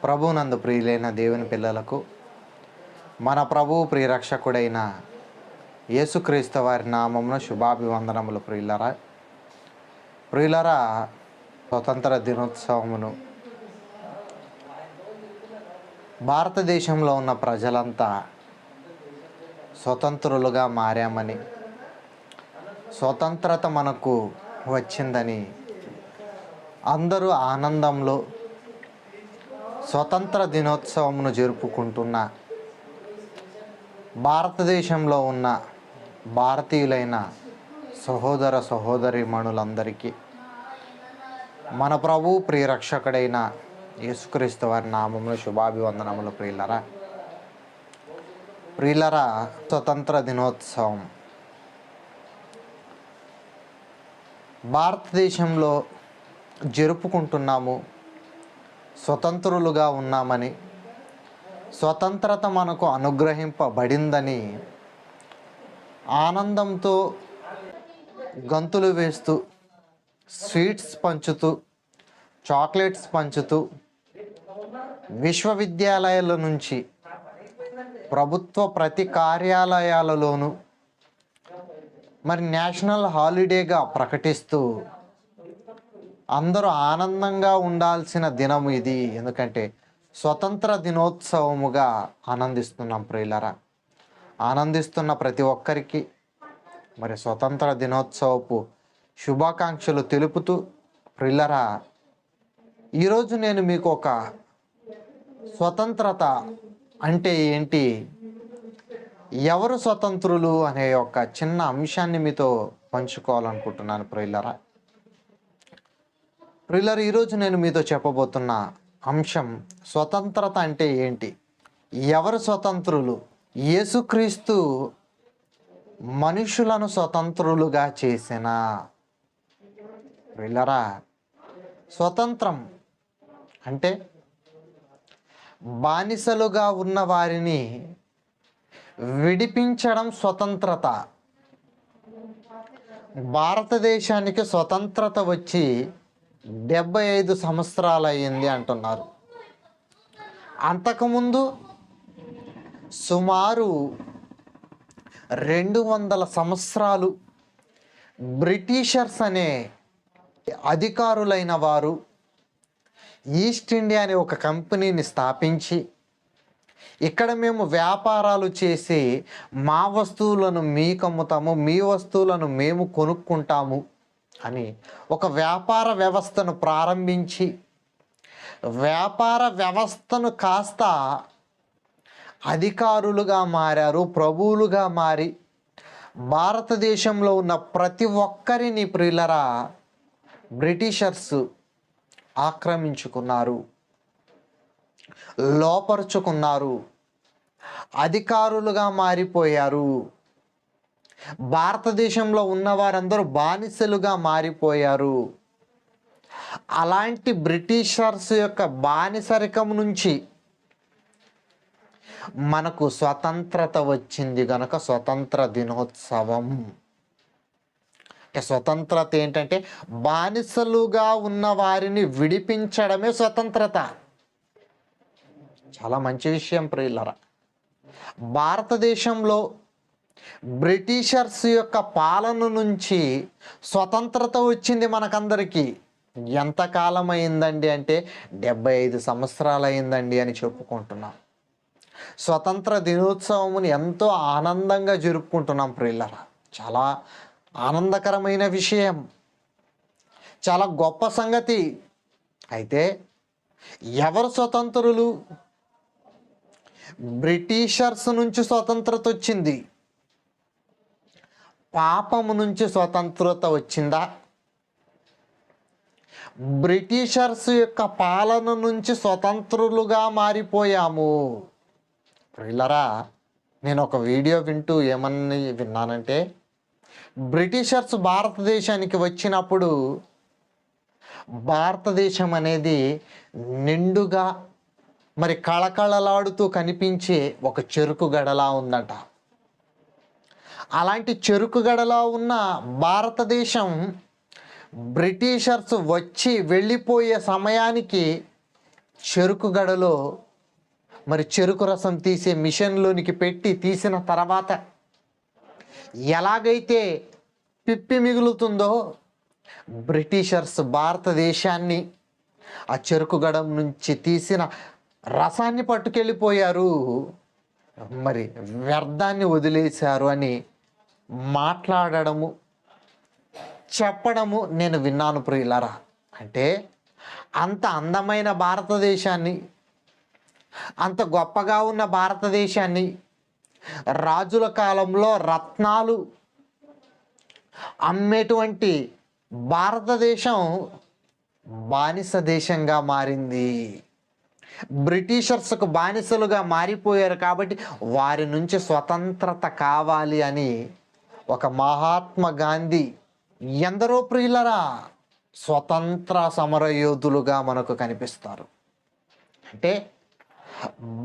ప్రభునందు ప్రియులైన దేవుని పిల్లలకు మన ప్రభువు ప్రియరక్షకుడైన యేసుక్రీస్తు వారి నామమున శుభాభివందనములు. ప్రియులరా స్వతంత్ర దినోత్సవమును భారతదేశంలో ఉన్న ప్రజలంతా స్వతంత్రులుగా మారామని, స్వతంత్రత మనకు వచ్చిందని అందరూ ఆనందంలో స్వతంత్ర దినోత్సవమును జరుపుకుంటున్న భారతదేశంలో ఉన్న భారతీయులైన సహోదర సహోదరీమణులందరికీ మన ప్రభు ప్రియరక్షకుడైన యేసుక్రీస్తు వారి నామములో శుభాభివందనములు. ప్రియులరా స్వతంత్ర దినోత్సవం భారతదేశంలో జరుపుకుంటున్నాము. స్వతంత్రులుగా ఉన్నామని, స్వతంత్రత మనకు అనుగ్రహింపబడిందని ఆనందంతో గంతులు వేస్తూ, స్వీట్స్ పంచుతూ, చాక్లెట్స్ పంచుతూ, విశ్వవిద్యాలయాల నుంచి ప్రభుత్వ ప్రతి కార్యాలయాలలోనూ మరి నేషనల్ హాలిడేగా ప్రకటిస్తూ అందరూ ఆనందంగా ఉండాల్సిన దినం ఇది. ఎందుకంటే స్వతంత్ర దినోత్సవముగా ఆనందిస్తున్నాం. ప్రియులరా, ఆనందిస్తున్న ప్రతి ఒక్కరికి మరి స్వతంత్ర దినోత్సవపు శుభాకాంక్షలు తెలుపుతూ, ప్రియులరా, ఈరోజు నేను మీకు ఒక స్వతంత్రత అంటే ఏంటి, ఎవరు స్వతంత్రులు అనే ఒక చిన్న అంశాన్ని మీతో పంచుకోవాలనుకుంటున్నాను. ప్రియులరా, ఈరోజు నేను మీతో చెప్పబోతున్న అంశం స్వతంత్రత అంటే ఏంటి, ఎవరు స్వతంత్రులు. యేసుక్రీస్తు మనుషులను స్వతంత్రులుగా చేసిన. ప్రియులరా, స్వతంత్రం అంటే బానిసలుగా ఉన్న వారిని విడిపించడం స్వతంత్రత. భారతదేశానికి స్వతంత్రత వచ్చి 75 సంవత్సరాలు అయ్యింది అంటున్నారు. అంతకుముందు సుమారు 200 సంవత్సరాలు బ్రిటిషర్స్ అనే అధికారులైన వారు ఈస్ట్ ఇండియా అనే ఒక కంపెనీని స్థాపించి, ఇక్కడ మేము వ్యాపారాలు చేసి మా వస్తువులను మీకు అమ్ముతాము, మీ వస్తువులను మేము కొనుక్కుంటాము అని ఒక వ్యాపార వ్యవస్థను ప్రారంభించి, వ్యాపార వ్యవస్థను కాస్త అధికారులుగా మారారు, ప్రభువులుగా మారి భారతదేశంలో ఉన్న ప్రతి ఒక్కరిని, ప్రియులరా, బ్రిటిషర్స్ ఆక్రమించుకున్నారు, లోపరుచుకున్నారు, అధికారులుగా మారిపోయారు. భారతదేశంలో ఉన్నవారందరూ బానిసలుగా మారిపోయారు. అలాంటి బ్రిటిషర్స్ యొక్క బానిసరికం నుంచి మనకు స్వతంత్రత వచ్చింది గనక స్వతంత్ర దినోత్సవం. స్వతంత్రత ఏంటంటే బానిసలుగా ఉన్న వారిని విడిపించడమే స్వతంత్రత. చాలా మంచి విషయం ప్రియులరా. భారతదేశంలో బ్రిటిషర్స్ యొక్క పాలన నుంచి స్వతంత్రత వచ్చింది మనకందరికీ. ఎంతకాలం అయిందండి అంటే 75 సంవత్సరాలు అయిందండి అని చెప్పుకుంటున్నాం. స్వతంత్ర దినోత్సవముని ఎంతో ఆనందంగా జరుపుకుంటున్నాం ప్రియులరా. చాలా ఆనందకరమైన విషయం, చాలా గొప్ప సంగతి. అయితే ఎవరు స్వతంత్రులు? బ్రిటిషర్స్ నుంచి స్వతంత్రత వచ్చింది. పాపము నుంచి స్వతంత్రత వచ్చిందా? బ్రిటిషర్స్ యొక్క పాలన నుంచి స్వతంత్రులుగా మారిపోయాము. ప్రియులరా, నేను ఒక వీడియో వింటూ ఏమని విన్నానంటే, బ్రిటిషర్స్ భారతదేశానికి వచ్చినప్పుడు భారతదేశం అనేది నిండుగా మరి కళకళలాడుతూ కనిపించే ఒక చెరుకు గడలా ఉందట. అలాంటి చెరుకు గడలా ఉన్న భారతదేశం బ్రిటిషర్స్ వచ్చి వెళ్ళిపోయే సమయానికి చెరుకు గడలో మరి చెరుకు రసం తీసే మిషన్లోనికి పెట్టి తీసిన తర్వాత ఎలాగైతే పిప్పి మిగులుతుందో బ్రిటిషర్స్ భారతదేశాన్ని ఆ చెరుకు గడం నుంచి తీసిన రసాన్ని పట్టుకెళ్ళిపోయారు, మరి వ్యర్థాన్ని వదిలేశారు అని మాట్లాడడము, చెప్పడము నేను విన్నాను ప్రియులారా. అంటే అంత అందమైన భారతదేశాన్ని, అంత గొప్పగా ఉన్న భారతదేశాన్ని, రాజుల కాలంలో రత్నాలు అమ్మేటువంటి భారతదేశం బానిస దేశంగా మారింది. బ్రిటిషర్స్కు బానిసలుగా మారిపోయారు కాబట్టి వారి నుంచి స్వతంత్రత కావాలి అని ఒక మహాత్మా గాంధీ, ఎందరో ప్రియులరా స్వతంత్ర సమరయోధులుగా మనకు కనిపిస్తారు. అంటే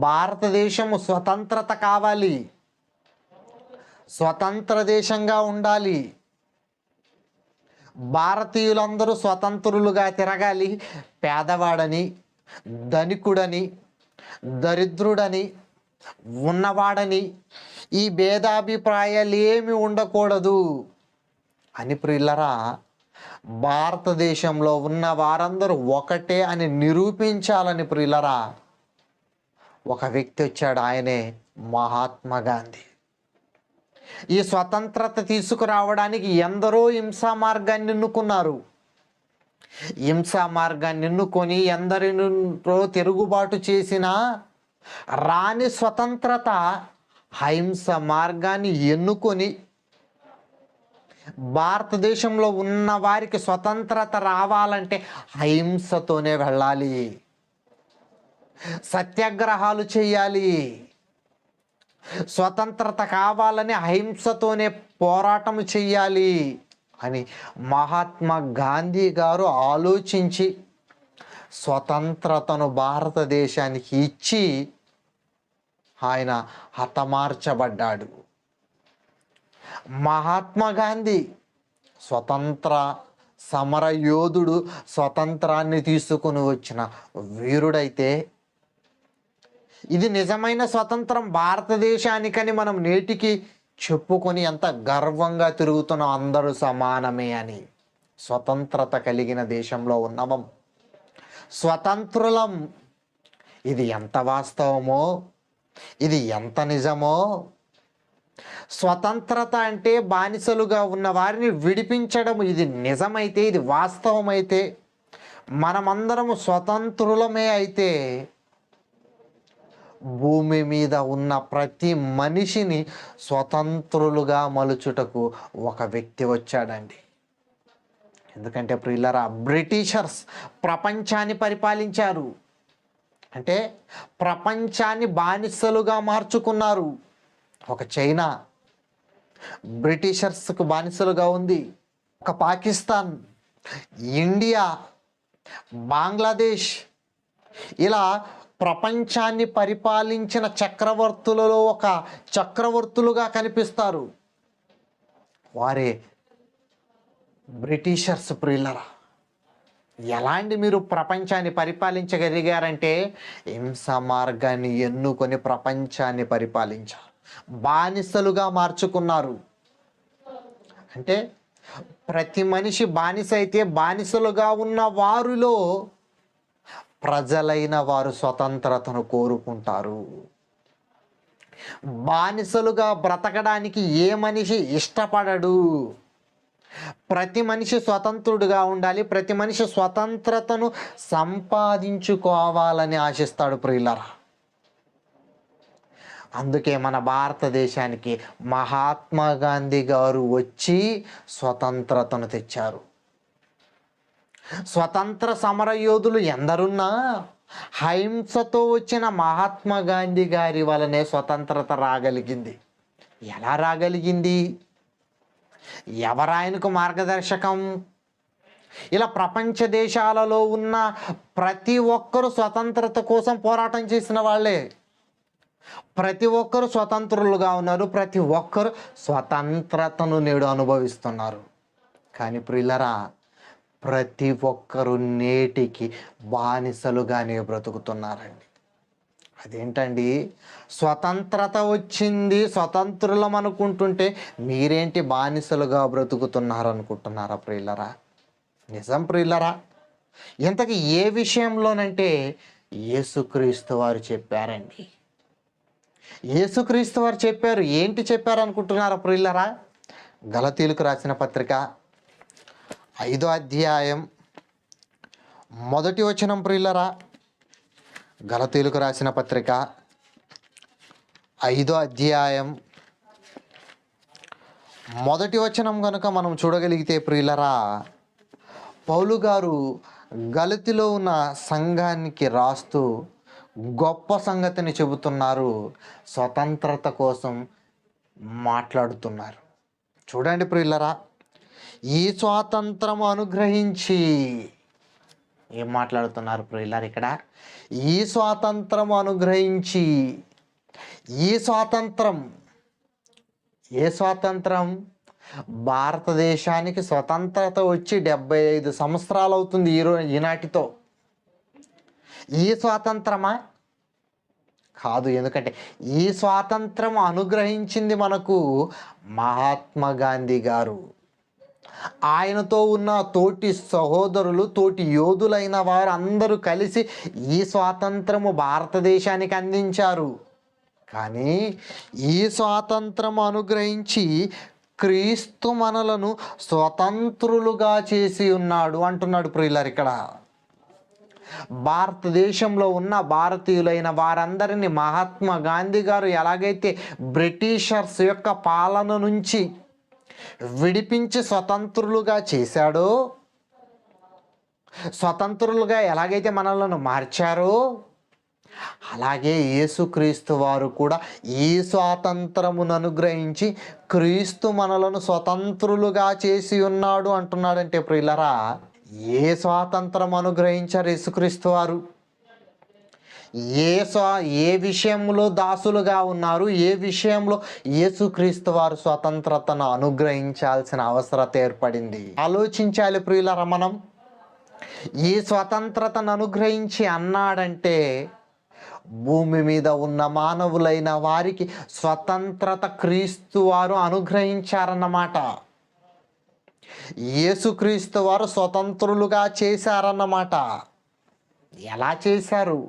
భారతదేశము స్వతంత్రత కావాలి, స్వతంత్ర దేశంగా ఉండాలి, భారతీయులందరూ స్వతంత్రులుగా తిరగాలి. పేదవాడని, ధనికుడని, దరిద్రుడని, ఉన్నవాడని ఈ భేదాభిప్రాయాలు ఏమి ఉండకూడదు అని ప్రియులరా భారతదేశంలో ఉన్న వారందరూ ఒకటే అని నిరూపించాలని ప్రియులరా ఒక వ్యక్తి వచ్చాడు, ఆయనే మహాత్మా గాంధీ. ఈ స్వతంత్రత తీసుకురావడానికి ఎందరో హింసా మార్గాన్ని ఎన్నుకున్నారు. హింసా మార్గాన్ని ఎన్నుకొని ఎందరినో తిరుగుబాటు చేసినా రాని స్వతంత్రత అహింస మార్గాన్ని ఎన్నుకొని భారతదేశంలో ఉన్న వారికి స్వతంత్రత రావాలంటే అహింసతోనే వెళ్ళాలి, సత్యాగ్రహాలు చేయాలి. స్వతంత్రత కావాలని అహింసతోనే పోరాటం చెయ్యాలి అని మహాత్మా గాంధీ గారు ఆలోచించి స్వతంత్రతను భారతదేశానికి ఇచ్చి ఆయన హతమార్చబడ్డాడు. మహాత్మా గాంధీ స్వతంత్ర సమర యోధుడు, స్వతంత్రాన్ని తీసుకుని వచ్చిన వీరుడైతే ఇది నిజమైన స్వతంత్రం భారతదేశానికని మనం నేటికి చెప్పుకొని ఎంత గర్వంగా తిరుగుతున్నాం, అందరూ సమానమే అని. స్వతంత్రత కలిగిన దేశంలో ఉన్నాం, స్వతంత్రులం. ఇది ఎంత వాస్తవమో, ఇది ఎంత నిజమో. స్వతంత్రత అంటే బానిసలుగా ఉన్న వారిని విడిపించడం, ఇది నిజమైతే, ఇది వాస్తవమైతే, మనమందరము స్వతంత్రులమే అయితే భూమి మీద ఉన్న ప్రతి మనిషిని స్వతంత్రులుగా మలుచుటకు ఒక వ్యక్తి వచ్చాడండి. ఎందుకంటే ప్రియులరా బ్రిటిషర్స్ ప్రపంచాన్ని పరిపాలించారు, అంటే ప్రపంచాన్ని బానిసలుగా మార్చుకున్నారు. ఒక చైనా బ్రిటిషర్స్కు బానిసలుగా ఉంది, ఒక పాకిస్తాన్, ఇండియా, బంగ్లాదేశ్, ఇలా ప్రపంచాన్ని పరిపాలించిన చక్రవర్తులలో ఒక చక్రవర్తులుగా కనిపిస్తారు. వారే బ్రిటిషర్స్ ప్రియులరా. ఎలాంటి మీరు ప్రపంచాన్ని పరిపాలించగలిగారంటే హింస మార్గాన్ని ఎన్నుకొని ప్రపంచాన్ని పరిపాలించారు, బానిసలుగా మార్చుకున్నారు. అంటే ప్రతి మనిషి బానిస అయితే బానిసలుగా ఉన్న వారిలో ప్రజలైన వారు స్వతంత్రతను కోరుకుంటారు. బానిసలుగా బ్రతకడానికి ఏ మనిషి ఇష్టపడడు. ప్రతి మనిషి స్వతంత్రుడుగా ఉండాలి, ప్రతి మనిషి స్వతంత్రతను సంపాదించుకోవాలని ఆశిస్తాడు ప్రియులరా. అందుకే మన భారతదేశానికి మహాత్మా గాంధీ గారు వచ్చి స్వతంత్రతను తెచ్చారు. స్వతంత్ర సమర యోధులు ఎందరున్నా అహింసతో వచ్చిన మహాత్మా గాంధీ గారి వలనే స్వతంత్రత రాగలిగింది. ఎలా రాగలిగింది? ఎవరాయనకు మార్గదర్శకం? ఇలా ప్రపంచ దేశాలలో ఉన్న ప్రతి ఒక్కరు స్వతంత్రత కోసం పోరాటం చేసిన వాళ్ళే. ప్రతి ఒక్కరు స్వతంత్రులుగా ఉన్నారు, ప్రతి ఒక్కరు స్వతంత్రతను నేడు అనుభవిస్తున్నారు. కానీ ప్రియులరా ప్రతి ఒక్కరూ నేటికి బానిసలుగానే బ్రతుకుతున్నారండి. అదేంటండి, స్వతంత్రత వచ్చింది, స్వతంత్రులం అనుకుంటుంటే మీరేంటి బానిసలుగా బ్రతుకుతున్నారు అనుకుంటున్నారా ప్రియులరా? నిజం ప్రియులరా. ఇంతకీ ఏ విషయంలోనంటే యేసుక్రీస్తు వారు చెప్పారండి. యేసుక్రీస్తు వారు చెప్పారు. ఏంటి చెప్పారు అనుకుంటున్నారా ప్రియులరా? గలతీయులకు రాసిన పత్రిక 5వ అధ్యాయం 1వ వచనం ప్రియులరా. గలతీయులకు రాసిన పత్రిక 5వ అధ్యాయం 1వ వచనం కనుక మనం చూడగలిగితే ప్రియులరా, పౌలు గారు గలతీలో ఉన్న సంఘానికి రాస్తూ గొప్ప సంగతిని చెబుతున్నారు. స్వతంత్రత కోసం మాట్లాడుతున్నారు. చూడండి ప్రియులరా, ఈ స్వాతంత్రం అనుగ్రహించి ఏం మాట్లాడుతున్నారు ప్రియులారా ఇక్కడ? ఈ స్వాతంత్రం అనుగ్రహించి, ఈ స్వాతంత్రం ఏ స్వాతంత్రం? భారతదేశానికి స్వతంత్రత వచ్చి 75 సంవత్సరాలు అవుతుంది ఈనాటితో. ఈ స్వాతంత్రమా? కాదు. ఎందుకంటే ఈ స్వాతంత్రం అనుగ్రహించింది మనకు మహాత్మా గాంధీ గారు. ఆయనతో ఉన్న తోటి సహోదరులు, తోటి యోధులైన వారు అందరూ కలిసి ఈ స్వాతంత్రము భారతదేశానికి అందించారు. కానీ ఈ స్వాతంత్రం అనుగ్రహించి క్రీస్తు మనలను స్వతంత్రులుగా చేసి ఉన్నాడు అంటున్నాడు ప్రియులారు ఇక్కడ. భారతదేశంలో ఉన్న భారతీయులైన వారందరినీ మహాత్మా గాంధీ గారు ఎలాగైతే బ్రిటిషర్స్ యొక్క పాలన నుంచి విడిపించి స్వతంత్రులుగా చేశాడో, స్వతంత్రులుగా ఎలాగైతే మనలను మార్చారో, అలాగే యేసుక్రీస్తు వారు కూడా ఈ స్వాతంత్రమును అనుగ్రహించి క్రీస్తు మనలను స్వతంత్రులుగా చేసి ఉన్నాడు అంటున్నాడంటే ప్రియులరా, ఏ స్వాతంత్రం అనుగ్రహించారు యేసుక్రీస్తు వారు? ఏ విషయంలో దాసులుగా ఉన్నారు? ఏ విషయంలో యేసుక్రీస్తు వారు స్వతంత్రతను అనుగ్రహించాల్సిన అవసరత ఏర్పడింది? ఆలోచించాలి ప్రియులరా. మనం ఈ స్వతంత్రతను అనుగ్రహించి అన్నాడంటే భూమి మీద ఉన్న మానవులైన వారికి స్వతంత్రత క్రీస్తు వారు అనుగ్రహించారన్నమాట. యేసుక్రీస్తు వారు స్వతంత్రులుగా చేశారన్నమాట. ఎలా చేశారు?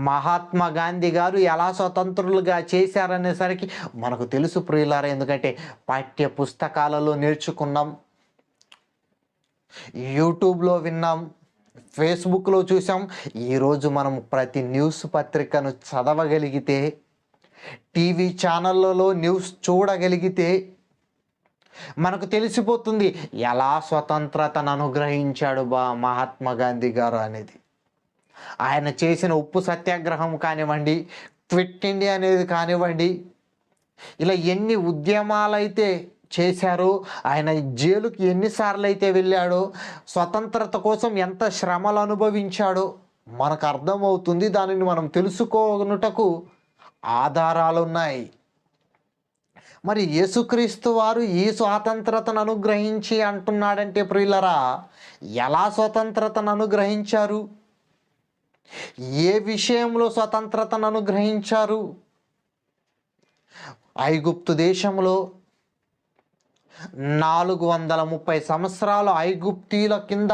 మహాత్మా గాంధీ గారు ఎలా స్వతంత్రులుగా చేశారనేసరికి మనకు తెలుసు ప్రియులారా. ఎందుకంటే పాఠ్య పుస్తకాలలో నేర్చుకున్నాం, యూట్యూబ్లో విన్నాం, ఫేస్బుక్లో చూసాం. ఈరోజు మనం ప్రతి న్యూస్ పత్రికను చదవగలిగితే, టీవీ ఛానళ్ళలో న్యూస్ చూడగలిగితే మనకు తెలిసిపోతుంది ఎలా స్వతంత్రతను అనుగ్రహించాడు మహాత్మా గాంధీ గారు అనేది. ఆయన చేసిన ఉప్పు సత్యాగ్రహం కానివ్వండి, క్విట్ ఇండియా అనేది కానివ్వండి, ఇలా ఎన్ని ఉద్యమాలైతే చేశారో, ఆయన జైలుకి ఎన్నిసార్లు అయితే వెళ్ళాడో, స్వతంత్రత కోసం ఎంత శ్రమలు అనుభవించాడో మనకు అర్థమవుతుంది. దానిని మనం తెలుసుకోనుటకు ఆధారాలు ఉన్నాయి. మరి యేసుక్రీస్తు వారు ఈ స్వాతంత్రతను అనుగ్రహించి అంటున్నాడంటే ప్రియులరా, ఎలా స్వతంత్రతను అనుగ్రహించారు? ఏ విషయంలో స్వతంత్రతను అనుగ్రహించారు? ఐగుప్తు దేశంలో 430 సంవత్సరాలు ఐగుప్తీయుల కింద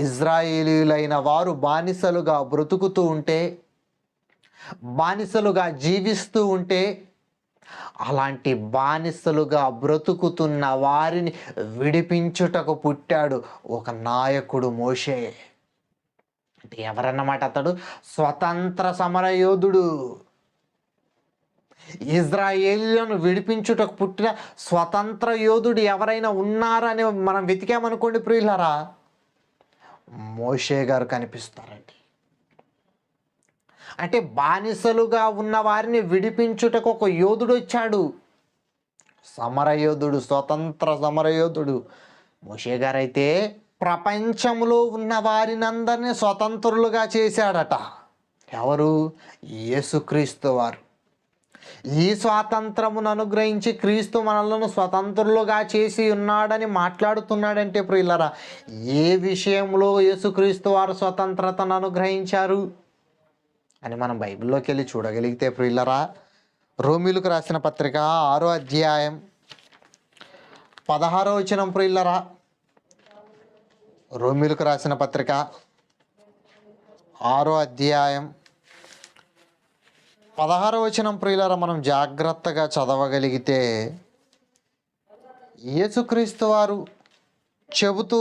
ఇజ్రాయేలీలైన వారు బానిసలుగా బ్రతుకుతూ ఉంటే, బానిసలుగా జీవిస్తూ ఉంటే, అలాంటి బానిసలుగా బ్రతుకుతున్న వారిని విడిపించుటకు పుట్టాడు ఒక నాయకుడు మోషే. అంటే ఎవరన్నమాట అతడు? స్వతంత్ర సమరయోధుడు. ఇజ్రాయేలీలను విడిపించుటకు పుట్టిన స్వతంత్ర యోధుడు ఎవరైనా ఉన్నారని మనం వెతికామనుకోండి ప్రియులారా, మోషే గారు కనిపిస్తారండి. అంటే బానిసలుగా ఉన్న వారిని విడిపించుటకు ఒక యోధుడు వచ్చాడు, సమరయోధుడు, స్వతంత్ర సమరయోధుడు. మోషే గారైతే ప్రపంచంలో ఉన్న వారినందరినీ స్వతంత్రులుగా చేశాడట. ఎవరు? యేసుక్రీస్తు వారు. ఈ స్వాతంత్రమును అనుగ్రహించి క్రీస్తు మనలను స్వతంత్రులుగా చేసి ఉన్నాడని మాట్లాడుతున్నాడంటే ప్రియులరా, ఏ విషయంలో యేసుక్రీస్తు వారు స్వతంత్రతను అనుగ్రహించారు అని మనం బైబిల్లోకి వెళ్ళి చూడగలిగితే ప్రియులరా, రోమీలకు రాసిన పత్రిక 6వ అధ్యాయం 16వ వచనం ప్రియులరా, రోమీలకు రాసిన పత్రిక 6వ అధ్యాయం 16వ వచనం ప్రియులారా మనం జాగ్రత్తగా చదవగలిగితే యేసుక్రీస్తు వారు చెబుతూ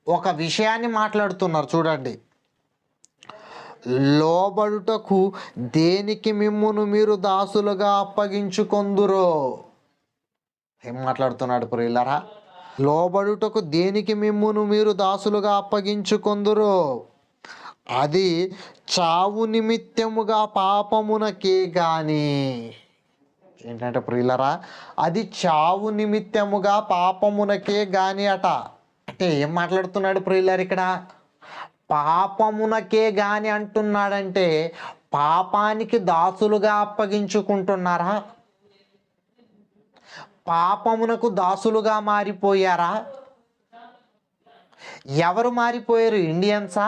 ఒక విషయాన్ని మాట్లాడుతున్నారు చూడండి. లోబడుటకు దేనికి మిమ్మును మీరు దాసులుగా అప్పగించుకొందురో. ఏం మాట్లాడుతున్నాడు ప్రియులారా? లోబడుటకు దేనికి మిమ్మును మీరు దాసులుగా అప్పగించుకొందురో అది చావు నిమిత్తముగా పాపమునకే గాని. ఏంటంటే ప్రియులరా, అది చావు నిమిత్తముగా పాపమునకే గాని అట. అంటే ఏం మాట్లాడుతున్నాడు ప్రియులరు ఇక్కడ? పాపమునకే గాని అంటున్నాడంటే పాపానికి దాసులుగా అప్పగించుకుంటున్నారా? పాపమునకు దాసులుగా మారిపోయారా? ఎవరు మారిపోయారు? ఇండియన్సా?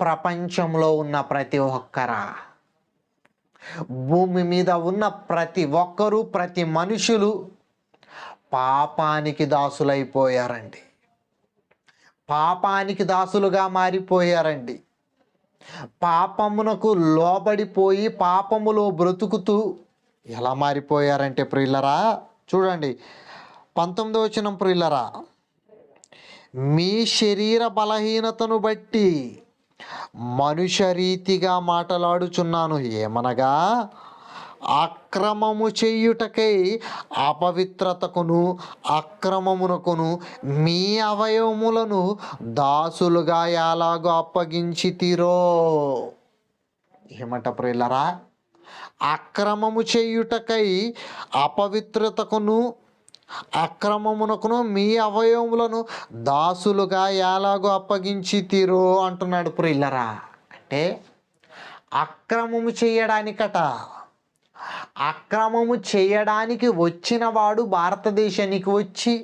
ప్రపంచంలో ఉన్న ప్రతి ఒక్కరా? భూమి మీద ఉన్న ప్రతి ఒక్కరూ, ప్రతి మనుషులు పాపానికి దాసులైపోయారండి. పాపానికి దాసులుగా మారిపోయారండి. పాపమునకు లోబడిపోయి పాపములో బ్రతుకుతూ ఎలా మారిపోయారంటే ప్రియులరా, చూడండి 19వ వచనం ప్రియులరా, మీ శరీర బలహీనతను బట్టి మనుష్య రీతిగా మాట్లాడుచున్నాను. ఏమనగా అక్రమము చేయుటకై అపవిత్రతకును అక్రమమునకును మీ అవయవములను దాసులుగా ఎలాగో అప్పగించితిరో. ఏమంట ప్రియులరా? అక్రమము చేయుటకై అపవిత్రతకును అక్రమమునకును మీ అవయవములను దాసులుగా ఎలాగో అప్పగించితిరో అంటున్నాడు ప్రియులరా. అంటే అక్రమము చేయడానికట. అక్రమము చేయడానికి వచ్చిన వాడు భారతదేశానికి వచ్చి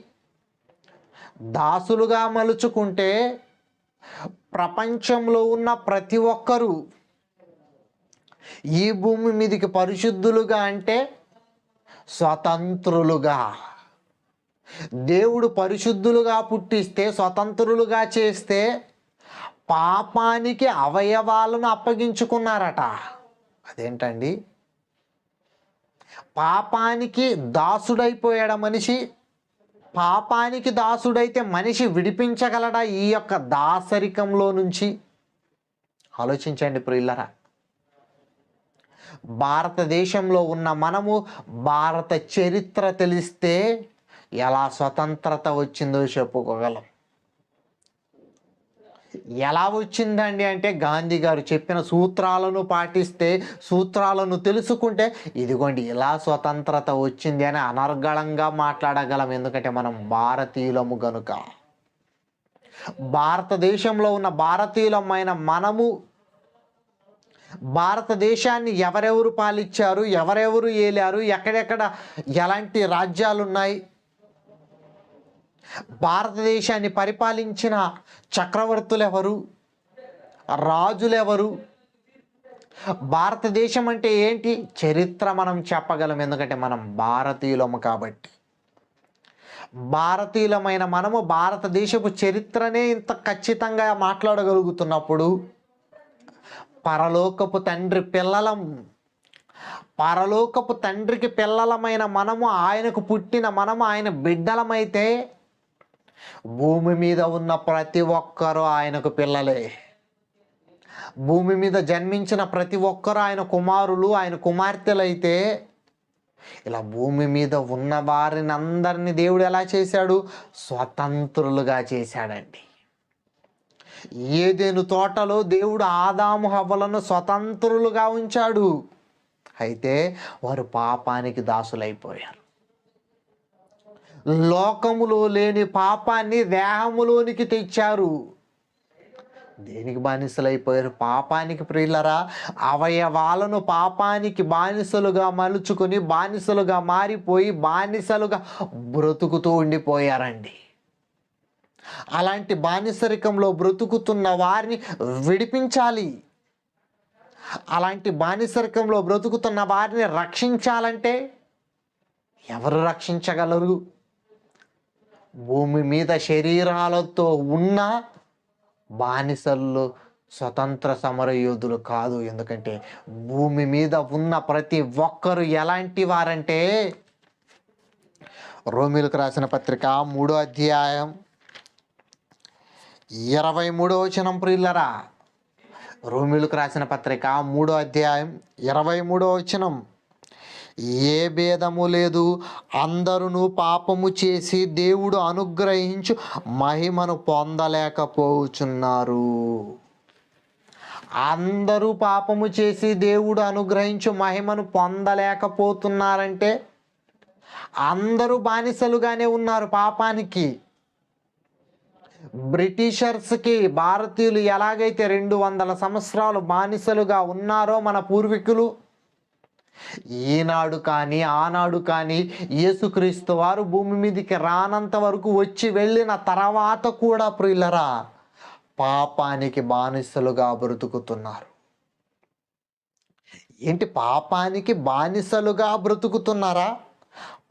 దాసులుగా మలుచుకుంటే ప్రపంచంలో ఉన్న ప్రతి ఒక్కరూ ఈ భూమి మీదకి పరిశుద్ధులుగా అంటే స్వతంత్రులుగా, దేవుడు పరిశుద్ధులుగా పుట్టిస్తే స్వతంత్రులుగా చేస్తే పాపానికి అవయవాలను అప్పగించుకున్నారట. అదేంటండి? పాపానికి దాసుడైపోయాడు మనిషి. పాపానికి దాసుడైతే మనిషి విడిపించగలడా ఈ యొక్క దాసరికంలో నుంచి? ఆలోచించండి ప్రియులరా. భారతదేశంలో ఉన్న మనము భారత చరిత్ర తెలిస్తే ఎలా స్వతంత్రత వచ్చిందో చెప్పుకోగలం. ఎలా వచ్చిందండి అంటే గాంధీ గారు చెప్పిన సూత్రాలను పాటిస్తే, సూత్రాలను తెలుసుకుంటే ఇదిగోండి ఇలా స్వతంత్రత వచ్చింది అని అనర్గళంగా మాట్లాడగలం. ఎందుకంటే మనం భారతీయులము గనుక. భారతదేశంలో ఉన్న భారతీయులమైన మనము భారతదేశాన్ని ఎవరెవరు పాలించారు, ఎవరెవరు ఏలారు, ఎక్కడెక్కడ ఎలాంటి రాజ్యాలు ఉన్నాయి, భారతదేశాన్ని పరిపాలించిన చక్రవర్తులు ఎవరు, రాజులు ఎవరు, భారతదేశం అంటే ఏంటి చరిత్ర మనం చెప్పగలం. ఎందుకంటే మనం భారతీయులము కాబట్టి. భారతీయులమైన మనము భారతదేశపు చరిత్రనే ఇంత ఖచ్చితంగా మాట్లాడగలుగుతున్నప్పుడు పరలోకపు తండ్రి పిల్లలం, పరలోకపు తండ్రికి పిల్లలమైన మనము, ఆయనకు పుట్టిన మనము ఆయన బిడ్డలమైతే భూమి మీద ఉన్న ప్రతి ఒక్కరూ ఆయనకు పిల్లలే. భూమి మీద జన్మించిన ప్రతి ఒక్కరూ ఆయన కుమారులు, ఆయన కుమార్తెలైతే ఇలా భూమి మీద ఉన్న వారిని అందరినీ దేవుడు ఎలా చేశాడు? స్వతంత్రులుగా చేశాడండి. ఏదెను తోటలో దేవుడు ఆదాము హవ్వలను స్వతంత్రులుగా ఉంచాడు. అయితే వారు పాపానికి దాసులైపోయారు. లోకములో లేని పాపాన్ని దేహములోనికి తెచ్చారు. దేనికి బానిసలైపోయారు? పాపానికి. ప్రియులరా, అవయవాలను పాపానికి బానిసలుగా మలుచుకొని బానిసలుగా మారిపోయి బానిసలుగా బ్రతుకుతూ ఉండిపోయారండి. అలాంటి బానిసరికంలో బ్రతుకుతున్న వారిని విడిపించాలి. అలాంటి బానిసరికంలో బ్రతుకుతున్న వారిని రక్షించాలంటే ఎవరు రక్షించగలరు? భూమి మీద శరీరాలతో ఉన్న బానిసల్లో స్వతంత్ర సమరయోధులు కాదు. ఎందుకంటే భూమి మీద ఉన్న ప్రతి ఒక్కరు ఎలాంటి వారంటే, రోమీయులకు రాసిన పత్రిక 3వ అధ్యాయం 23వ వచనం. ప్రియులరా, రోమీయులకు రాసిన పత్రిక 3వ అధ్యాయం 23వ వచనం. ఏ భేదము లేదు, అందరూ పాపము చేసి దేవుడు అనుగ్రహించు మహిమను పొందలేకపోతున్నారు. అందరూ పాపము చేసి దేవుడు అనుగ్రహించు మహిమను పొందలేకపోతున్నారంటే అందరూ బానిసలుగానే ఉన్నారు పాపానికి. బ్రిటిషర్స్కి భారతీయులు ఎలాగైతే 200 సంవత్సరాలు బానిసలుగా ఉన్నారో మన పూర్వీకులు, ఈనాడు కానీ ఆనాడు కానీ యేసుక్రీస్తు వారు భూమి మీదకి రానంత వరకు వచ్చి వెళ్ళిన తర్వాత కూడా ప్రియులరా పాపానికి బానిసలుగా బ్రతుకుతున్నారు. ఏంటి, పాపానికి బానిసలుగా బ్రతుకుతున్నారా?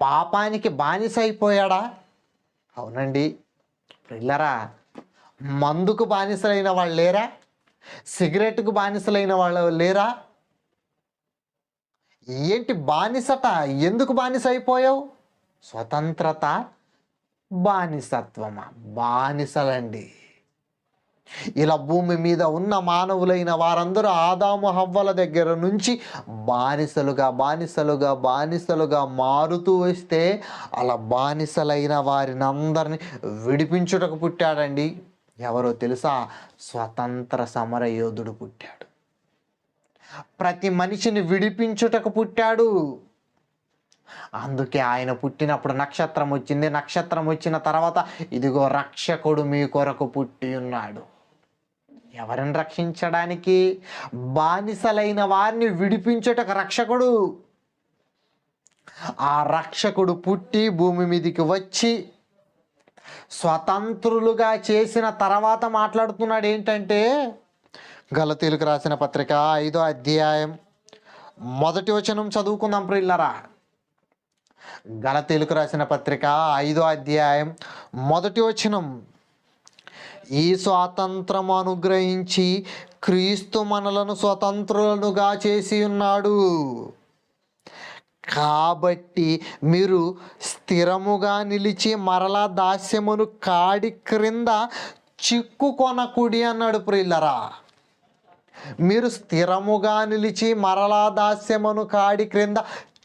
పాపానికి బానిస అయిపోయాడా? అవునండి ప్రియులరా. మందుకు బానిసలైన వాళ్ళు లేరా? సిగరెట్కు బానిసలైన వాళ్ళు లేరా? ఏంటి బానిసట? ఎందుకు బానిస అయిపోయావు? స్వతంత్రత, బానిసత్వమా? బానిసలండి. ఇలా భూమి మీద ఉన్న మానవులైన వారందరూ ఆదాము హవ్వల దగ్గర నుంచి బానిసలుగా బానిసలుగా బానిసలుగా మారుతూ వస్తే అలా బానిసలైన వారిని అందరినీ విడిపించుటకు పుట్టాడండి. ఎవరో తెలుసా? స్వతంత్ర సమర యోధుడు పుట్టాడు. ప్రతి మనిషిని విడిపించుటకు పుట్టాడు. అందుకే ఆయన పుట్టినప్పుడు నక్షత్రం వచ్చింది. నక్షత్రం వచ్చిన తర్వాత ఇదిగో రక్షకుడు మీ కొరకు పుట్టి ఉన్నాడు. ఎవరిని రక్షించడానికి? బానిసలైన వారిని విడిపించుటకు రక్షకుడు. ఆ రక్షకుడు పుట్టి భూమి మీదకి వచ్చి స్వతంత్రులుగా చేసిన తర్వాత మాట్లాడుతున్నాడు. ఏంటంటే, గలతీయులకు రాసిన పత్రిక 5వ అధ్యాయం 1వ వచనం చదువుకుందాం ప్రియులరా. గలతీయులకు రాసిన పత్రిక 5వ అధ్యాయం 1వ వచనం. ఈ స్వాతంత్రము అనుగ్రహించి క్రీస్తు మనలను స్వతంత్రులుగా చేసి ఉన్నాడు. కాబట్టి మీరు స్థిరముగా నిలిచి మరలా దాస్యమును కాడి క్రింద చిక్కుకొనకుడి అన్నాడు ప్రియులరా. మీరు స్థిరముగా నిలిచి మరలా దాస్యమును కాడి క్రింద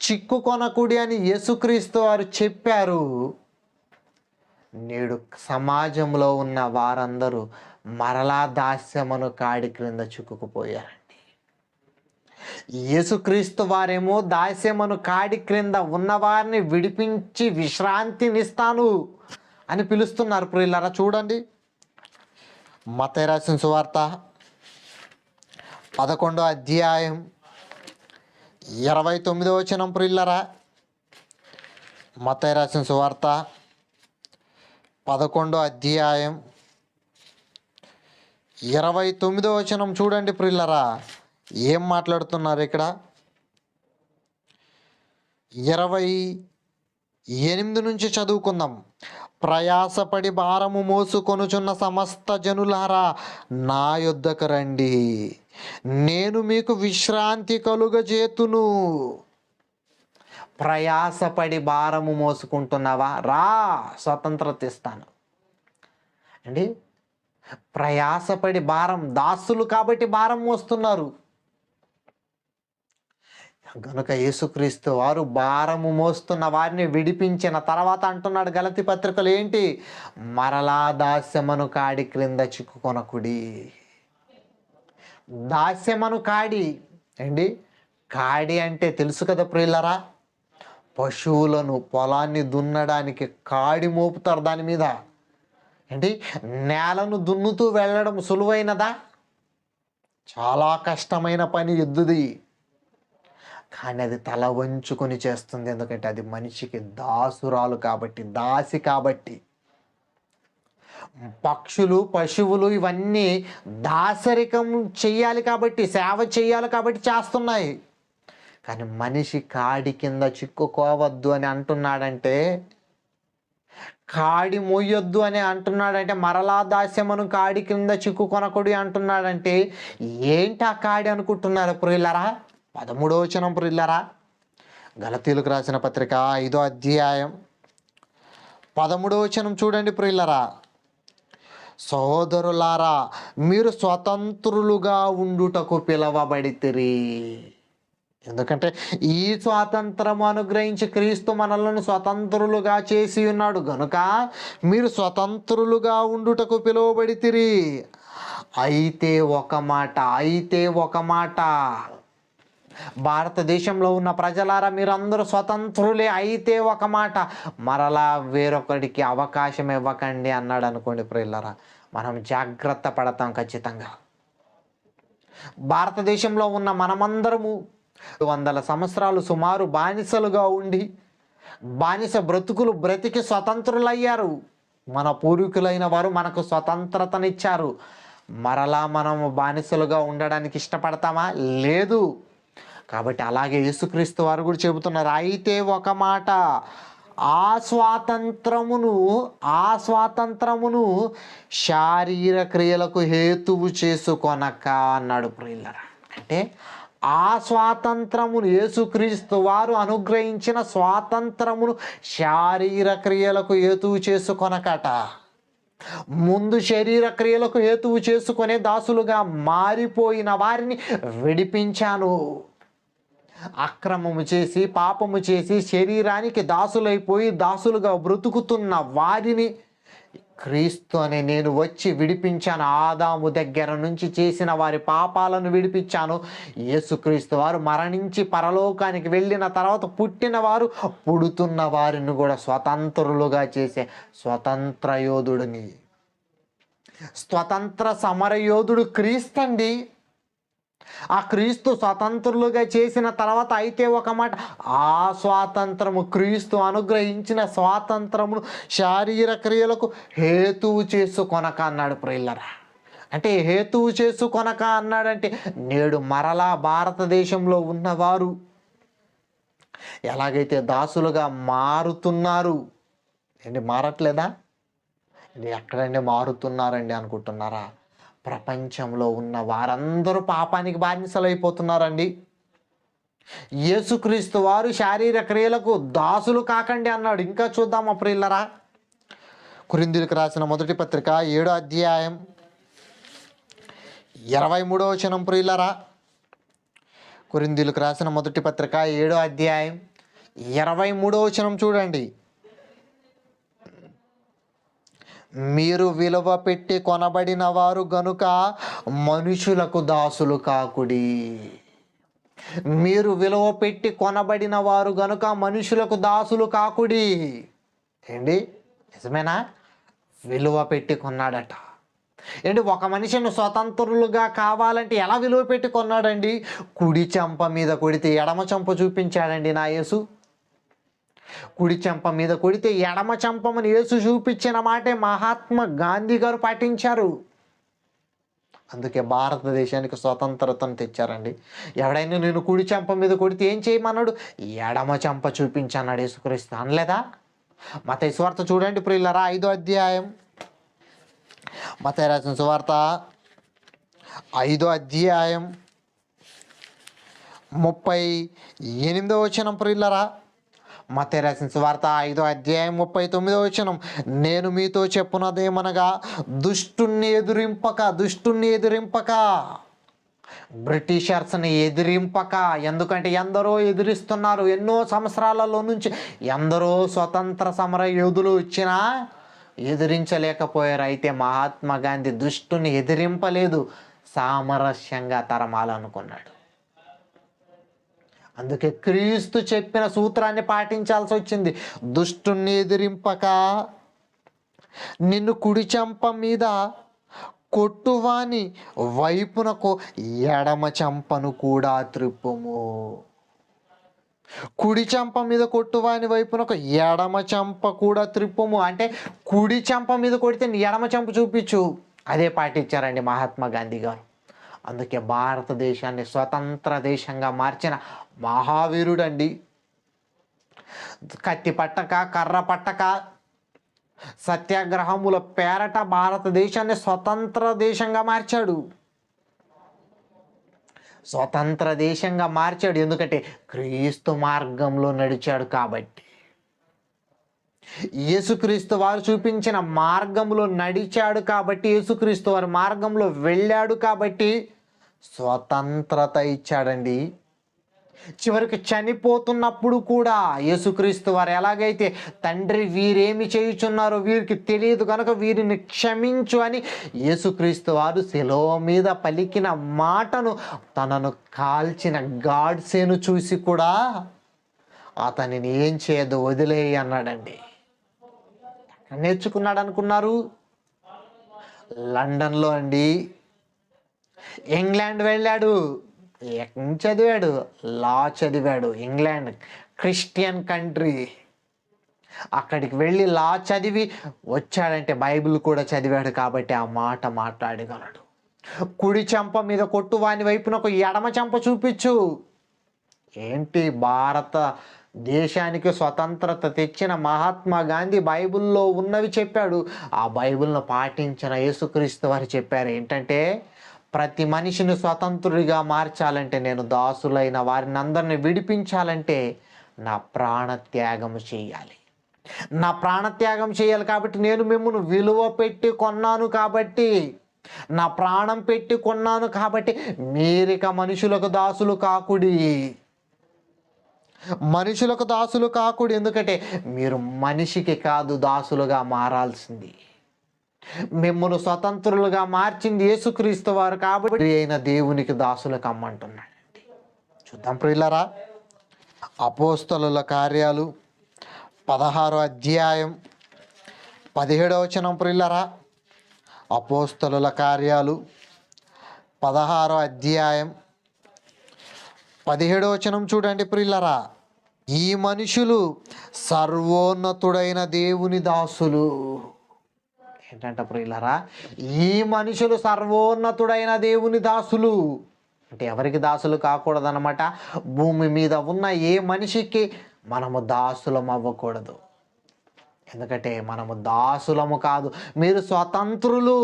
చిక్కుకొనకుడి అని యేసుక్రీస్తు వారు చెప్పారు. నేడు సమాజంలో ఉన్న వారందరూ మరలా దాస్యమును కాడి క్రింద చిక్కుకుపోయారండి. యేసుక్రీస్తు వారేమో దాస్యమును కాడి క్రింద ఉన్నవారిని విడిపించి విశ్రాంతినిస్తాను అని పిలుస్తున్నారు ప్రియులారా. చూడండి, మత్తయి రాసిన సువార్త 11వ అధ్యాయం 29వ వచనం ప్రియులారా. మత్తయి రాసిన సువార్త 11వ అధ్యాయం 29వ వచనం చూడండి ప్రియులారా. ఏం మాట్లాడుతున్నారు ఇక్కడ? 28 నుంచి చదువుకుందాం. ప్రయాసపడి భారము మోసుకొనుచున్న సమస్త జనులారా నా యొద్దకు రండి, నేను మీకు విశ్రాంతి కలుగజేతును. ప్రయాసపడి భారము మోసుకుంటున్నావా? రా, స్వతంత్రత ఇస్తాను అండి. ప్రయాసపడి భారం, దాసులు కాబట్టి భారం మోస్తున్నారు. గనుక యేసుక్రీస్తు వారు భారము మోస్తున్న వారిని విడిపించిన తర్వాత అంటున్నాడు గలతీ పత్రికలు ఏంటి? మరలా దాస్యమును కాడి క్రింద చిక్కుకొనకుడి. దాస్యమును కాడి అండి. కాడి అంటే తెలుసు కదా ప్రియులరా, పశువులను పొలాన్ని దున్నడానికి కాడి మోపుతారు దాని మీద. ఏంటి, నేలను దున్నుతూ వెళ్ళడం సులువైనదా? చాలా కష్టమైన పని ఎద్దుది. కానీ అది తల వంచుకొని చేస్తుంది. ఎందుకంటే అది మనిషికి దాసురాలు కాబట్టి, దాసి కాబట్టి. పక్షులు, పశువులు ఇవన్నీ దాసరికం చెయ్యాలి కాబట్టి, సేవ చేయాలి కాబట్టి చేస్తున్నాయి. కానీ మనిషి కాడి కింద చిక్కుకోవద్దు అని అంటున్నాడంటే, కాడి మోయొద్దు అని అంటున్నాడంటే, మరలా దాస్యమును కాడి కింద చిక్కుకొనకుడి అంటున్నాడంటే ఏంటి ఆ కాడి అనుకుంటున్నారు ప్రియులరా? 13వ వచనం ప్రియులరా, గలతీయులకు రాసిన పత్రిక 5వ అధ్యాయం 13వ వచనం చూడండి ప్రియులరా. సహోదరులారా, మీరు స్వతంత్రులుగా ఉండుటకు పిలవబడితిరి. ఎందుకంటే ఈ స్వాతంత్రం అనుగ్రహించి క్రీస్తు మనలను స్వతంత్రులుగా చేసి ఉన్నాడు గనుక మీరు స్వతంత్రులుగా ఉండుటకు పిలువబడితిరి. అయితే ఒక మాట భారతదేశంలో ఉన్న ప్రజలారా, మీరందరూ స్వతంత్రులే. అయితే ఒక మాట, మరలా వేరొకడికి అవకాశం ఇవ్వకండి అన్నాడు అనుకోండి ప్రియులారా, మనం జాగ్రత్త పడతాం ఖచ్చితంగా. భారతదేశంలో ఉన్న మనమందరము 100 సంవత్సరాలు సుమారు బానిసలుగా ఉండి బానిస బ్రతుకులు బ్రతికి స్వతంత్రులయ్యారు. మన పూర్వీకులైన వారు మనకు స్వతంత్రతనిచ్చారు. మరలా మనము బానిసలుగా ఉండడానికి ఇష్టపడతామా? లేదు. కాబట్టి అలాగే యేసుక్రీస్తు వారు కూడా చెబుతున్నారు, అయితే ఒక మాట, ఆ స్వాతంత్రమును శారీర క్రియలకు హేతువు చేసుకొనక అన్నాడు ప్రియులారా. అంటే ఆ స్వాతంత్రమును, యేసుక్రీస్తు వారు అనుగ్రహించిన స్వాతంత్రమును శారీర క్రియలకు హేతువు చేసుకొనకట. ముందు శరీర క్రియలకు హేతువు చేసుకునే దాసులుగా మారిపోయిన వారిని విడిపించాను. అక్రమము చేసి, పాపము చేసి, శరీరానికి దాసులైపోయి దాసులుగా బ్రతుకుతున్న వారిని క్రీస్తు అనే నేను వచ్చి విడిపించాను. ఆదాము దగ్గర నుంచి చేసిన వారి పాపాలను విడిపించాను. యేసుక్రీస్తు వారు మరణించి పరలోకానికి వెళ్ళిన తర్వాత పుట్టిన వారు, పుడుతున్న వారిని కూడా స్వతంత్రులుగా చేసే స్వతంత్ర యోధుడిని, స్వతంత్ర సమరయోధుడు క్రీస్తు అండి. ఆ క్రీస్తు స్వతంత్రులుగా చేసిన తర్వాత అయితే ఒక మాట, ఆ స్వాతంత్రము, క్రీస్తు అనుగ్రహించిన స్వాతంత్రమును శారీర క్రియలకు హేతువు చేసుకొనక అన్నాడు ప్రియులరా. అంటే హేతువు చేసుకొనక అన్నాడంటే, నేడు మరలా భారతదేశంలో ఉన్నవారు ఎలాగైతే దాసులుగా మారుతున్నారు, ఏంటి మారట్లేదా? ఎక్కడండి మారుతున్నారండి అనుకుంటున్నారా? ప్రపంచంలో ఉన్న వారందరూ పాపానికి బానిసలైపోతున్నారండి. యేసుక్రీస్తు వారు శారీర క్రియలకు దాసులు కాకండి అన్నాడు. ఇంకా చూద్దామా ప్రియులరా, కొరింథీయులకు రాసిన మొదటి పత్రిక 7వ అధ్యాయం 23వ వచనం ప్రియులరా. కొరింథీయులకు రాసిన మొదటి పత్రిక 7వ అధ్యాయం 23వ వచనం చూడండి. మీరు విలువ పెట్టి కొనబడిన వారు గనుక మనుషులకు దాసులు కాకుడి. మీరు విలువ పెట్టి కొనబడిన వారు గనుక మనుషులకు దాసులు కాకుడి. ఏంటి, నిజమేనా? విలువ పెట్టి కొన్నాడట. ఏంటి, ఒక మనిషిని స్వతంత్రులుగా కావాలంటే ఎలా విలువ పెట్టి కొన్నాడండి? కుడి చెంప మీద కొడితే ఎడమ చెంప చూపించాడండి నా యేసు. కుడి చెంప మీద కొడితే ఎడమ చెంపమని యేసు చూపించిన మాటే మహాత్మా గాంధీ గారు పాటించారు. అందుకే భారతదేశానికి స్వతంత్రతను తెచ్చారండి. ఎవడైనా నేను కుడి చెంప మీద కొడితే ఏం చేయమన్నాడు? ఎడమ చెంప చూపించన్నాడు యేసుక్రీస్తు, అనలేదా? మత్తయి సువార్త చూడండి ప్రియులారా, 5వ అధ్యాయం, మత్తయి రాసిన సువార్త 5వ అధ్యాయం 38వ వచనం ప్రియులారా. మత్తయి రాసిన సువార్త 5వ అధ్యాయం 39వ వచనం, నేను మీతో చెప్పున్నదేమనగా దుష్టుణ్ణి ఎదిరింపక, బ్రిటిషర్స్ని ఎదిరింపక. ఎందుకంటే ఎందరో ఎదిరిస్తున్నారు. ఎన్నో సంవత్సరాలలో నుంచి ఎందరో స్వతంత్ర సమర యోధులు వచ్చినా ఎదిరించలేకపోయారు. అయితే మహాత్మా గాంధీ దుష్టుని ఎదిరింపలేదు, సామరస్యంగా తరమాలనుకున్నాడు. అందుకే క్రీస్తు చెప్పిన సూత్రాన్ని పాటించాల్సి వచ్చింది. దుష్టుణ్ణి ఎదిరింపక నిన్ను కుడి చెంప మీద కొట్టువాని వైపునకు ఎడమ చెంపను కూడా త్రిప్పుము. కుడి చెంప మీద కొట్టువాని వైపునకు ఎడమ చెంప కూడా త్రిప్పుము అంటే కుడి చెంప మీద కొడితే ఎడమ చెంప చూపించు. అదే పాటించారండి మహాత్మా గాంధీ గారు. అందుకే భారతదేశాన్ని స్వతంత్ర దేశంగా మార్చిన మహావీరుడండి. కత్తి పట్టక కర్ర పట్టక సత్యాగ్రహముల పేరట భారతదేశాన్ని స్వతంత్ర దేశంగా మార్చాడు. స్వతంత్ర దేశంగా మార్చాడు ఎందుకంటే క్రీస్తు మార్గంలో నడిచాడు కాబట్టి. యేసుక్రీస్తు వారు చూపించిన మార్గంలో నడిచాడు కాబట్టి, యేసుక్రీస్తు వారి మార్గంలో వెళ్ళాడు కాబట్టి స్వతంత్రత ఇచ్చాడండి. చివరికి చనిపోతున్నప్పుడు కూడా యేసుక్రీస్తు వారు ఎలాగైతే తండ్రి వీరేమి చేయుచున్నారో వీరికి తెలియదు కనుక వీరిని క్షమించు అని యేసుక్రీస్తు వారు శిలువ మీద పలికిన మాటను తనను కాల్చిన గాడ్సేను చూసి కూడా అతనిని ఏం చేయదు వదిలేయి అన్నాడండి. నేర్చుకున్నాడు అనుకున్నారు? లండన్లో అండి. ఇంగ్లాండ్ వెళ్ళాడు. ఏం చదివాడు? లా చదివాడు. England Christian country. అక్కడికి వెళ్ళి లా చదివి వచ్చాడంటే బైబిల్ కూడా చదివాడు కాబట్టి ఆ మాట మాట్లాడగలడు. కుడి చెంప మీద కొట్టు వాని వైపునకు ఎడమ చెంప చూపించు. ఏంటి భారత దేశానికి స్వతంత్రత తెచ్చిన మహాత్మా గాంధీ బైబిల్లో ఉన్నవి చెప్పాడు. ఆ బైబిల్ను పాటించిన యేసుక్రీస్తు వారు చెప్పారు ఏంటంటే, ప్రతి మనిషిని స్వతంత్రుడిగా మార్చాలంటే, నేను దాసులైన వారిని అందరిని విడిపించాలంటే నా ప్రాణత్యాగం చేయాలి. నా ప్రాణత్యాగం చేయాలి కాబట్టి నేను మిమ్మల్ని విలువ పెట్టి కొన్నాను కాబట్టి, నా ప్రాణం పెట్టి కొన్నాను కాబట్టి మీరిక మనుషులకు దాసులు కాకుడి. మనుషులకు దాసులు కాకుడి. ఎందుకంటే మీరు మనిషికి కాదు దాసులుగా మారాల్సింది. మిమ్మల్ని స్వతంత్రులుగా మార్చింది యేసుక్రీస్తు వారు కాబట్టి అయిన దేవునికి దాసులు కమ్మంటున్నాడండి. చూద్దాం ప్రియులారా, అపోస్తలుల కార్యాలు 16వ అధ్యాయం 17వ వచనం. ప్రియులారా, అపోస్తలుల కార్యాలు 16వ అధ్యాయం 17వ వచనం చూడండి ప్రియులారా. ఈ మనుషులు సర్వోన్నతుడైన దేవుని దాసులు. ఏంటంట ప్రియులారా, ఈ మనుషులు సర్వోన్నతుడైన దేవుని దాసులు. అంటే ఎవరికి దాసులు కాకూడదన్నమాట? భూమి మీద ఉన్న ఏ మనిషికి మనము దాసులం అవ్వకూడదు. ఎందుకంటే మనము దాసులము కాదు, మీరు స్వతంత్రులు.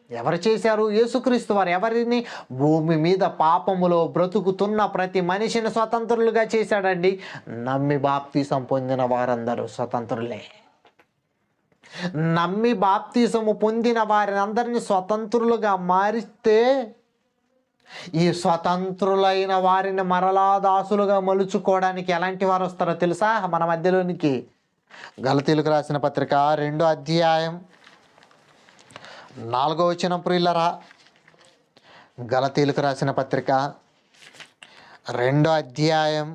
ఎవరు చేశారు? యేసుక్రీస్తు వారు. ఎవరిని? భూమి మీద పాపములో బ్రతుకుతున్న ప్రతి మనిషిని స్వతంత్రులుగా చేశాడండి. నమ్మి బాప్తీసం పొందిన వారందరూ స్వతంత్రులే. నమ్మి బాప్తీసము పొందిన వారిని అందరినీ స్వతంత్రులుగా మారిస్తే ఈ స్వతంత్రులైన వారిని మరలా దాసులుగా మలుచుకోవడానికి ఎలాంటి వారు వస్తారో తెలుసా మన మధ్యలోనికి? గలతీయులకు రాసిన పత్రిక 2వ అధ్యాయం 4వ వచనం ప్రియులరా. గలతీయులకు రాసిన పత్రిక 2వ అధ్యాయం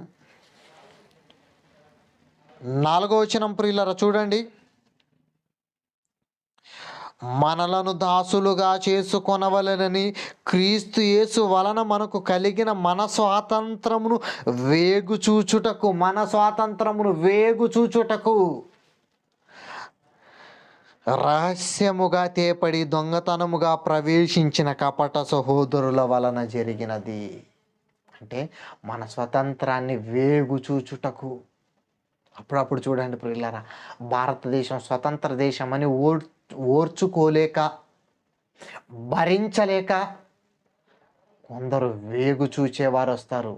4వ వచనం ప్రియులరా చూడండి. మనలను దాసులుగా చేసుకొనవలెనని క్రీస్తు యేసు వలన మనకు కలిగిన మన స్వాతంత్రమును వేగుచూచుటకు రహస్యముగా తేపడి దొంగతనముగా ప్రవేశించిన కపట సహోదరుల వలన జరిగినది. అంటే మన స్వతంత్రాన్ని వేగుచూచుటకు. అప్పుడప్పుడు చూడండి ప్రియులారా, భారతదేశం స్వతంత్ర దేశం అని ఓర్చుకోలేక భరించలేక కొందరు వేగు చూచేవారు వస్తారు.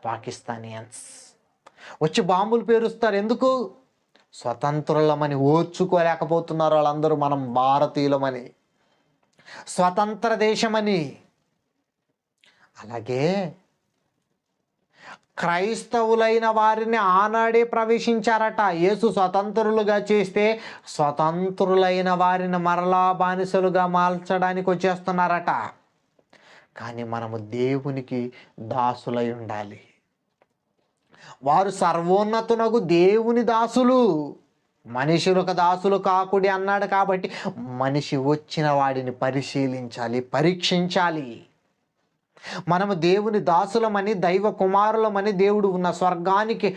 పాకిస్తానియన్స్ వచ్చి బాంబులు పేరుస్తారు. ఎందుకు? స్వతంత్రులమని ఓర్చుకోలేకపోతున్నారు వాళ్ళందరూ. మనం భారతీయులమని, స్వతంత్ర దేశమని. అలాగే క్రైస్తవులైన వారిని ఆనాడే ప్రవేశించారట. యేసు స్వతంత్రులుగా చేస్తే స్వతంత్రులైన వారిని మరలా బానిసలుగా మార్చడానికి వచ్చేస్తున్నారట. కానీ మనము దేవునికి దాసులై ఉండాలి. వారు సర్వోన్నతునకు దేవుని దాసులు. మనుషులకు దాసులు కాకుడి అన్నాడు కాబట్టి మనిషి వచ్చిన వాడిని పరిశీలించాలి, పరీక్షించాలి. మనము దేవుని దాసులమని, దైవ కుమారులమని, దేవుడు ఉన్న స్వర్గానికి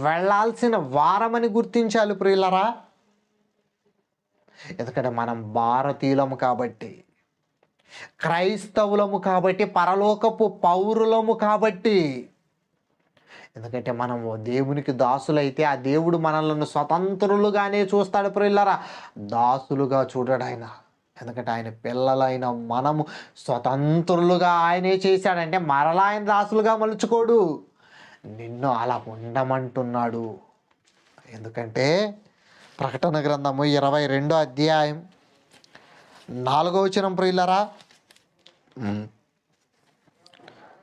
వెళ్ళాల్సిన వారమని గుర్తించాలి ప్రియులరా. ఎందుకంటే మనం భారతీయులము కాబట్టి, క్రైస్తవులము కాబట్టి, పరలోకపు పౌరులము కాబట్టి. ఎందుకంటే మనము దేవునికి దాసులైతే ఆ దేవుడు మనల్ని స్వతంత్రులుగానే చూస్తాడు ప్రియులరా, దాసులుగా చూడడు ఆయన. ఎందుకంటే ఆయన పిల్లలైన మనము స్వతంత్రులుగా ఆయనే చేశాడంటే మరలా ఆయన దాసులుగా మలుచుకోడు, నిన్ను అలా ఉండమంటున్నాడు. ఎందుకంటే ప్రకటన గ్రంథము 22వ అధ్యాయం 4వ వచనం ప్రియులరా,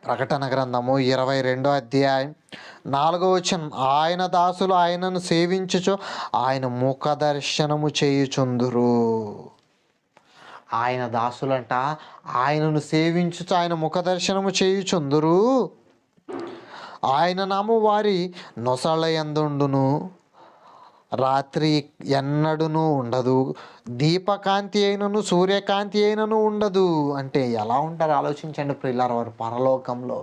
ప్రకటన గ్రంథము 22వ అధ్యాయం 4వ వచనం, ఆయన దాసులు ఆయనను సేవించుచు ఆయన ముఖ దర్శనము చేయుచుందురు. ఆయన దాసులంట ఆయనను సేవించుచు ఆయన ముఖ దర్శనము చేయుచుందురు. ఆయన నామము వారి నొసళ్ళ యందుండును, రాత్రి ఎన్నడూనూ ఉండదు, దీపకాంతి అయినను సూర్యకాంతి అయినను ఉండదు. అంటే ఎలా ఉంటారు ఆలోచించండి ప్రియులారా, వారు పరలోకంలో.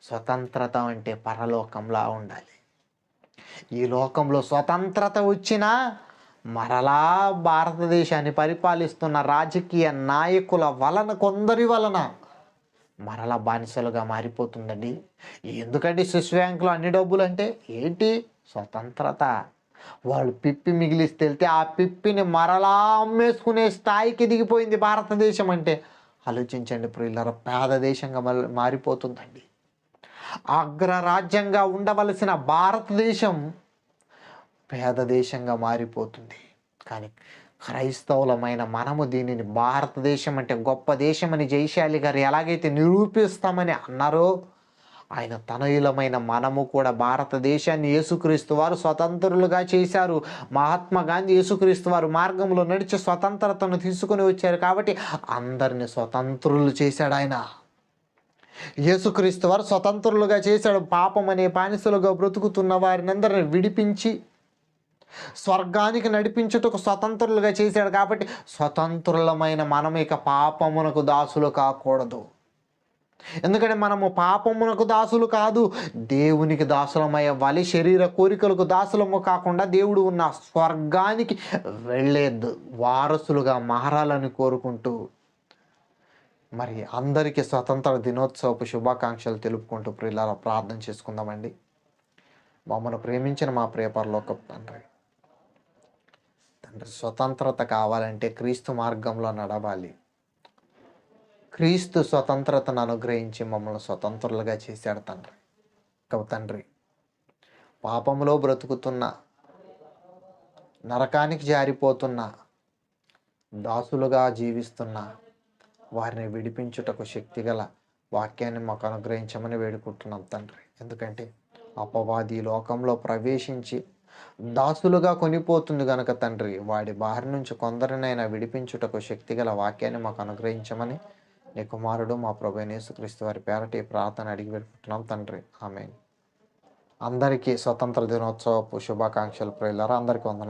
స్వతంత్రత అంటే పరలోకంలా ఉండాలి. ఈ లోకంలో స్వతంత్రత వచ్చినా మరలా భారతదేశాన్ని పరిపాలిస్తున్న రాజకీయ నాయకుల వలన, కొందరి వలన మరలా బానిసలుగా మారిపోతుందండి. ఎందుకంటే స్విస్ బ్యాంకులో అన్ని డబ్బులు అంటే ఏంటి? స్వతంత్రత. వాళ్ళు పిప్పి మిగిలిస్తే వెళ్తే ఆ పిప్పిని మరలా అమ్మేసుకునే స్థాయికి దిగిపోయింది భారతదేశం. అంటే ఆలోచించండి ప్రియులారా, పేద దేశంగా మారిపోతుందండి. అగ్రరాజ్యంగా ఉండవలసిన భారతదేశం పేద దేశంగా మారిపోతుంది. కానీ క్రైస్తవులమైన మనము దీనిని భారతదేశం అంటే గొప్ప దేశం అని జయశాలి గారు ఎలాగైతే నిరూపిస్తామని అన్నారో, ఆయన తనయులమైన మనము కూడా భారతదేశాన్ని యేసుక్రీస్తు వారు స్వతంత్రులుగా చేశారు. మహాత్మా గాంధీ యేసుక్రీస్తు వారు మార్గంలో నడిచి స్వతంత్రతను తీసుకొని వచ్చారు కాబట్టి అందరిని స్వతంత్రులు చేశాడు ఆయన. యేసుక్రీస్తు వారు స్వతంత్రులుగా చేశాడు. పాపం అనే బానిసలుగా బ్రతుకుతున్న వారిని అందరిని విడిపించి స్వర్గానికి నడిపించుటకు స్వతంత్రులుగా చేశాడు. కాబట్టి స్వతంత్రులమైన మనం ఇక పాపమునకు దాసులు కాకూడదు. ఎందుకంటే మనము పాపమునకు దాసులు కాదు, దేవునికి దాసులమయ్యాలి. శరీర కోరికలకు దాసులము కాకుండా దేవుడు ఉన్న స్వర్గానికి వెళ్ళే వారసులుగా మారాలని కోరుకుంటూ, మరి అందరికీ స్వతంత్ర దినోత్సవపు శుభాకాంక్షలు తెలుపుకుంటూ ప్రియులారా ప్రార్థన చేసుకుందామండి. మమ్మల్ని ప్రేమించిన మా ప్రియ పరలోకపు తండ్రి, స్వతంత్రత కావాలంటే క్రీస్తు మార్గంలో నడవాలి. క్రీస్తు స్వతంత్రతను అనుగ్రహించి మమ్మల్ని స్వతంత్రులుగా చేశాడు తండ్రి. తండ్రి, పాపములో బ్రతుకుతున్న, నరకానికి జారిపోతున్న, దాసులుగా జీవిస్తున్న వారిని విడిపించుటకు శక్తిగల వాక్యాన్ని మాకు అనుగ్రహించమని వేడుకుంటున్నాం తండ్రి. ఎందుకంటే అపవాది లోకంలో ప్రవేశించి దాసులుగా కొనిపోతుంది గనక తండ్రి, వాడి బారి నుంచి కొందరినైనా విడిపించుటకు శక్తిగల వాక్యాన్ని మాకు అనుగ్రహించమని నీ కుమారుడు మా ప్రభువైన యేసుక్రీస్తు వారి పేరట ఈ ప్రార్థన అడిగి పెట్టుకుంటున్నాం తండ్రి. ఆమేన్. అందరికీ స్వతంత్ర దినోత్సవపు శుభాకాంక్షలు ప్రియులారా. అందరికీ వందనాలు.